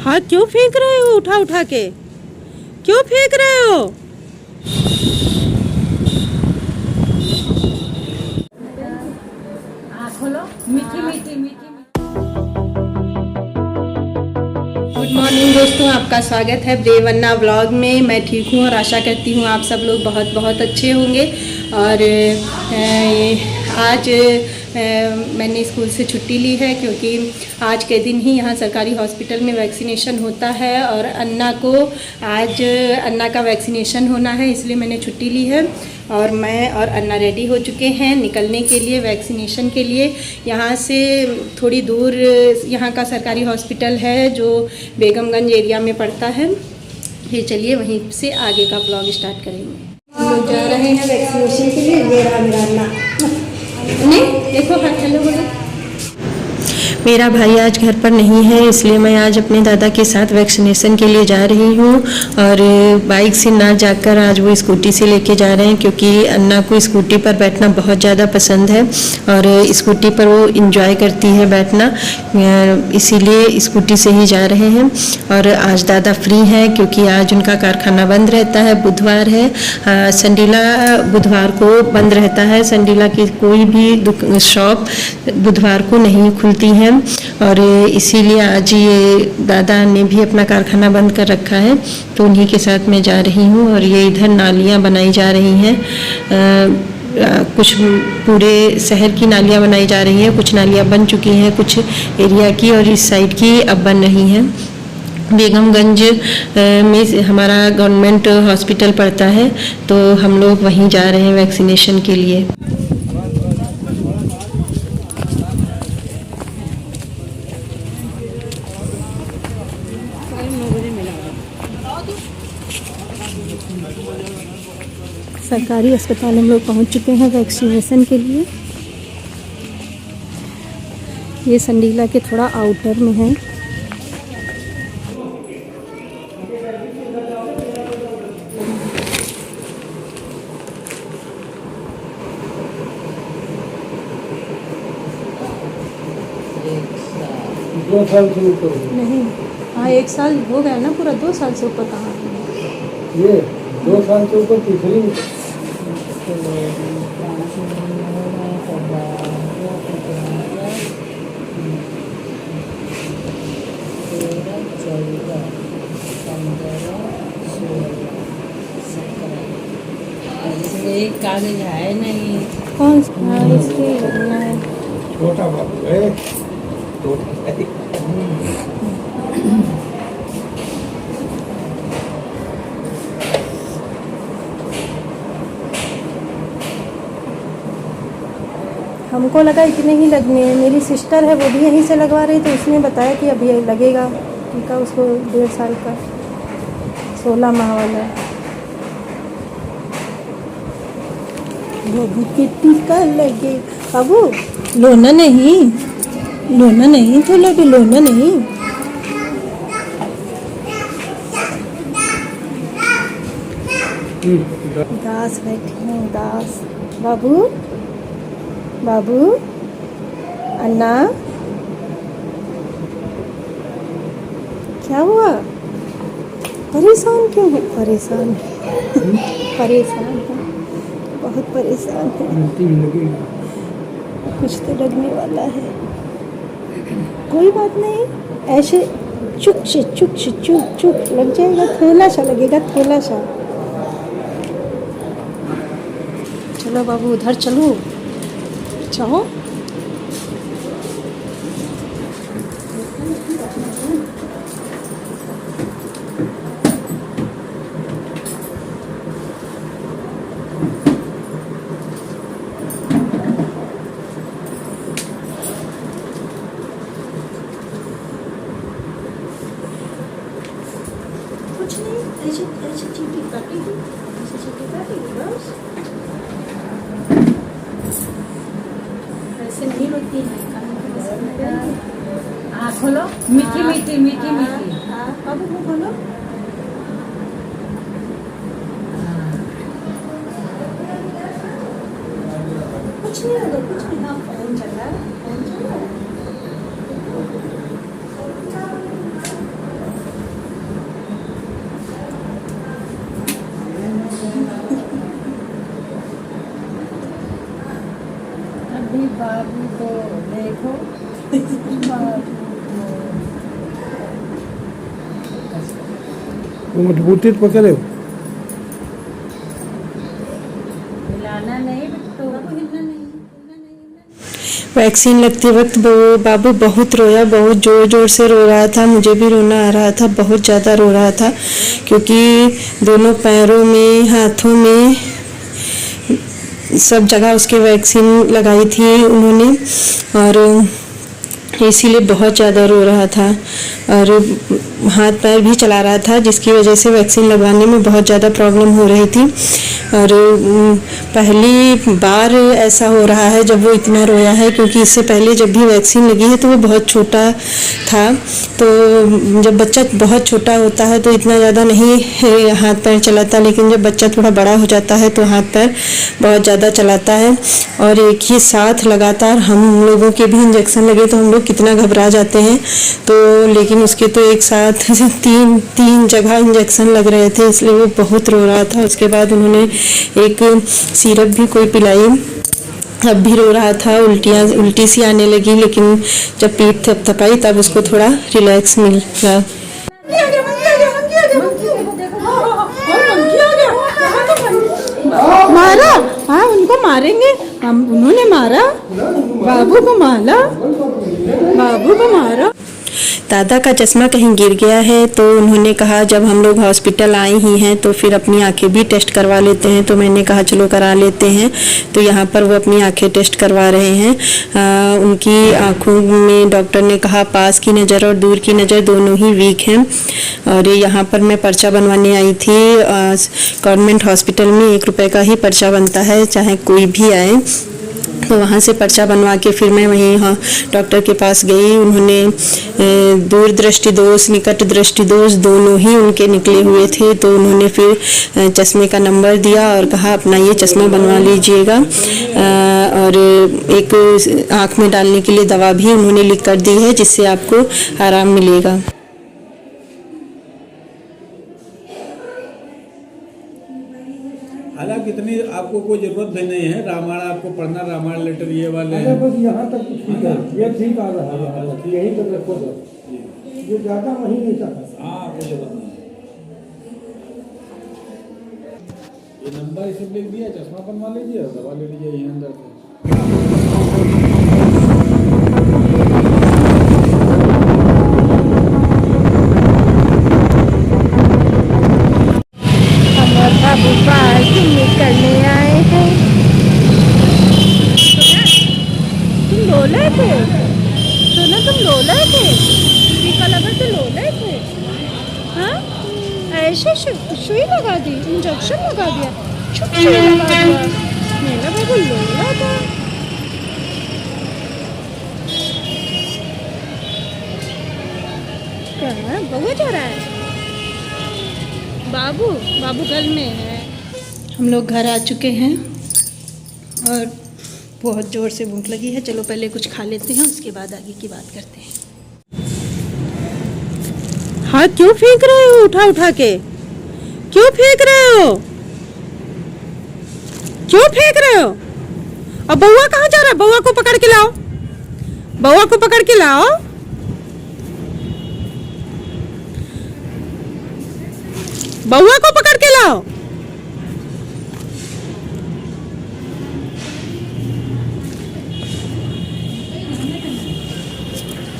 हाथ क्यों फेंक रहे हो उठा उठा के? क्यों फेंक रहे हो? खोलो, मीठी मीठी मीठी। गुड मॉर्निंग दोस्तों, आपका स्वागत है देवन्ना व्लॉग में। मैं ठीक हूँ और आशा करती हूँ आप सब लोग बहुत बहुत अच्छे होंगे। और आज मैंने स्कूल से छुट्टी ली है क्योंकि आज के दिन ही यहाँ सरकारी हॉस्पिटल में वैक्सीनेशन होता है और अन्ना को आज अन्ना का वैक्सीनेशन होना है, इसलिए मैंने छुट्टी ली है। और मैं और अन्ना रेडी हो चुके हैं निकलने के लिए वैक्सीनेशन के लिए। यहाँ से थोड़ी दूर यहाँ का सरकारी हॉस्पिटल है जो बेगमगंज एरिया में पड़ता है। ये चलिए वहीं से आगे का ब्लॉग स्टार्ट करेंगे। हम लोग जा रहे हैं वैक्सीनेशन के लिए। ये रहा मेरा अन्ना। नहीं देखो, हाँ हेलो बोलो। मेरा भाई आज घर पर नहीं है, इसलिए मैं आज अपने दादा के साथ वैक्सीनेशन के लिए जा रही हूँ। और बाइक से ना जाकर आज वो स्कूटी से लेके जा रहे हैं क्योंकि अन्ना को स्कूटी पर बैठना बहुत ज़्यादा पसंद है और स्कूटी पर वो इंजॉय करती है बैठना, इसीलिए स्कूटी से ही जा रहे हैं। और आज दादा फ्री हैं क्योंकि आज उनका कारखाना बंद रहता है, बुधवार है। संडीला बुधवार को बंद रहता है। संडीला की कोई भी शॉप बुधवार को नहीं खुलती है और इसीलिए आज ये दादा ने भी अपना कारखाना बंद कर रखा है, तो उन्हीं के साथ मैं जा रही हूँ। और ये इधर नालियाँ बनाई जा रही हैं, कुछ पूरे शहर की नालियाँ बनाई जा रही हैं। कुछ नालियाँ बन चुकी हैं कुछ एरिया की, और इस साइड की अब बन रही हैं। बेगमगंज में हमारा गवर्नमेंट हॉस्पिटल पड़ता है, तो हम लोग वहीं जा रहे हैं वैक्सीनेशन के लिए। सरकारी अस्पताल हम लोग पहुंच चुके हैं वैक्सीनेशन के लिए। ये संडीला के थोड़ा आउटर में है। दो साल से ऊपर नहीं, हाँ 1 साल हो गया ना पूरा, 2 साल से ऊपर कहाँ है? ये 2 साल से ऊपर तीसरी एक कागज है नहीं। कौन सा? इसके लगना है। छोटा बाबू है, हमको लगा इतने ही लगने हैं। मेरी सिस्टर है वो भी यहीं से लगवा रही, तो उसने बताया कि अभी लगेगा टीका उसको 1.5 साल का, 16 माह वाला। बाबू के टीका लगे। बाबू लोना नहीं, लोना नहीं तो लगे, लोना नहीं। दास बैठी हूँ, दास। बाबू बाबू अन्ना क्या हुआ? परेशान क्यों है? परेशान परेशान है, बहुत परेशान है। कुछ तो लगने वाला है। कोई बात नहीं, ऐसे चुप से चुप से चुप चुप लग जाएगा, थोड़ा सा लगेगा, थोड़ा सा। चलो बाबू उधर चलो, चाहो। कुछ नहीं, ऐसे ऐसे चीटी काटेगी, ऐसे चीटी काटेगी बस। ऐसे नहीं होती है। खोलो, मीठी मीठी मीठी मीठी। बाबू को खोलो। कुछ नहीं होगा, कुछ नहीं। हाँ फोन चल रहा है, फोन चल रहा है। तो देखो वो मजबूती से पकड़े हिलाना नहीं तो हिलना नहीं। वैक्सीन लगते वक्त बाबू बहुत रोया, बहुत ज़ोर ज़ोर से रो रहा था। मुझे भी रोना आ रहा था, बहुत ज़्यादा रो रहा था क्योंकि दोनों पैरों में, हाथों में, सब जगह उसके वैक्सीन लगाई थी उन्होंने और इसीलिए बहुत ज़्यादा रो रहा था और हाथ पैर भी चला रहा था, जिसकी वजह से वैक्सीन लगवाने में बहुत ज़्यादा प्रॉब्लम हो रही थी। और पहली बार ऐसा हो रहा है जब वो इतना रोया है, क्योंकि इससे पहले जब भी वैक्सीन लगी है तो वो बहुत छोटा था। तो जब बच्चा बहुत छोटा होता है तो इतना ज़्यादा नहीं हाथ पैर चलाता, लेकिन जब बच्चा थोड़ा बड़ा हो जाता है तो हाथ पैर बहुत ज़्यादा चलाता है। और एक ही साथ लगातार हम लोगों के भी इंजेक्शन लगे तो हम लोग कितना घबरा जाते हैं। तो लेकिन उसके तो एक साथ तीन जगह इंजेक्शन लग रहे थे, इसलिए वो बहुत रो रहा था। उसके बाद उन्होंने एक सिरप भी कोई पिलाई, अब भी रो रहा था, उल्टी सी आने लगी, लेकिन जब पीठ थपथपाई तब उसको थोड़ा रिलैक्स मिला। मारा? हाँ, उनको मारेंगे हम, उन्होंने मारा, बाबू को मारा, बाबू को मारा। दादा का चश्मा कहीं गिर गया है तो उन्होंने कहा जब हम लोग हॉस्पिटल आए ही हैं तो फिर अपनी आंखें भी टेस्ट करवा लेते हैं। तो मैंने कहा चलो करा लेते हैं। तो यहाँ पर वो अपनी आंखें टेस्ट करवा रहे हैं। उनकी आंखों में डॉक्टर ने कहा पास की नज़र और दूर की नज़र दोनों ही वीक हैं। और यहाँ पर मैं पर्चा बनवाने आई थी। गवर्नमेंट हॉस्पिटल में 1 रुपये का ही पर्चा बनता है, चाहे कोई भी आए। तो वहाँ से पर्चा बनवा के फिर मैं वहीं डॉक्टर के पास गई। उन्होंने दूर दृष्टि दोष, निकट दृष्टि दोष दोनों ही उनके निकले हुए थे। तो उन्होंने फिर चश्मे का नंबर दिया और कहा अपना ये चश्मा बनवा लीजिएगा। और एक आँख में डालने के लिए दवा भी उन्होंने लिख कर दी है, जिससे आपको आराम मिलेगा। हालांकि इतनी आपको कोई जरूरत भी नहीं है, रामायण आपको पढ़ना, रामायण लेटर ये वाले अरे बस यहाँ तक ठीक है, ये ठीक आ रहा है, यहीं तक रखो सर, ये ज़्यादा वहीं नहीं चाहता। हाँ, कोई जरूरत नहीं। ये नंबर इसे लिख दिया, चश्मा बनवा लीजिए और दवा ले लीजिए यहीं अंदर से। बाबू पार्किंग करने आए हैं। तुम लोले थे, सोना तुम लोले थे, टीका लगा तो लोले थे। हाँ, ऐसे सुई लगा दी, इंजेक्शन लगा दिया, छुट्टी लगा दिया। मेरा बाबू लोला था। क्या है, बउआ जा रहा है? बाबू घर में है। हम लोग घर आ चुके हैं और बहुत ज़ोर से भूख लगी है। चलो पहले कुछ खा लेते हैं, उसके बाद आगे की बात करते हैं। हाँ, क्यों फेंक रहे हो उठा के? क्यों फेंक रहे हो? क्यों फेंक रहे हो? अब बउआ कहाँ जा रहा है? बउआ को पकड़ के लाओ, बउआ को पकड़ के लाओ। बउआ को पकड़ के लाओ।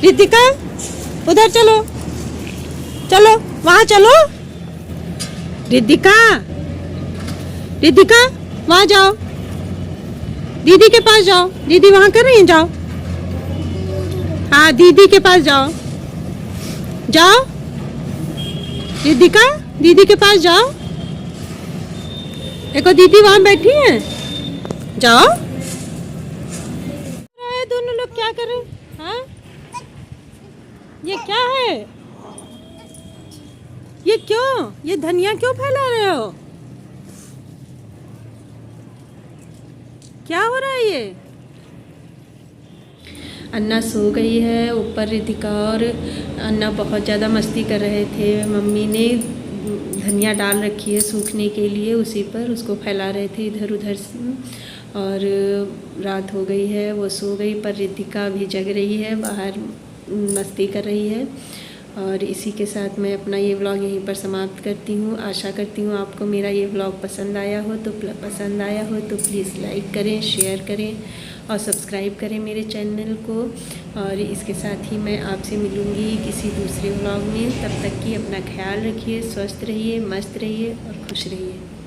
रितिका, उधर चलो, चलो वहां चलो। रितिका, रितिका वहां जाओ, दीदी के पास जाओ। दीदी वहां कर रही हैं, जाओ। हाँ, दीदी के पास जाओ, जाओ। रितिका, दीदी के पास जाओ। देखो दीदी वहां बैठी हैं, जाओ। दोनों लोग क्या कर रहे हैं? हाँ, ये क्या है? ये क्यों? ये धनिया क्यों फैला रहे हो? क्या हो रहा है ये? अन्ना सो गई है। ऊपर रितिका और अन्ना बहुत ज़्यादा मस्ती कर रहे थे। मम्मी ने धनिया डाल रखी है सूखने के लिए, उसी पर उसको फैला रहे थे इधर उधर से। और रात हो गई है, वो सो गई, पर रितिका भी जग रही है, बाहर मस्ती कर रही है। और इसी के साथ मैं अपना ये व्लॉग यहीं पर समाप्त करती हूँ। आशा करती हूँ आपको मेरा ये व्लॉग पसंद आया हो तो प्लीज़ लाइक करें, शेयर करें और सब्सक्राइब करें मेरे चैनल को। और इसके साथ ही मैं आपसे मिलूँगी किसी दूसरे व्लॉग में। तब तक की अपना ख्याल रखिए, स्वस्थ रहिए, मस्त रहिए और खुश रहिए।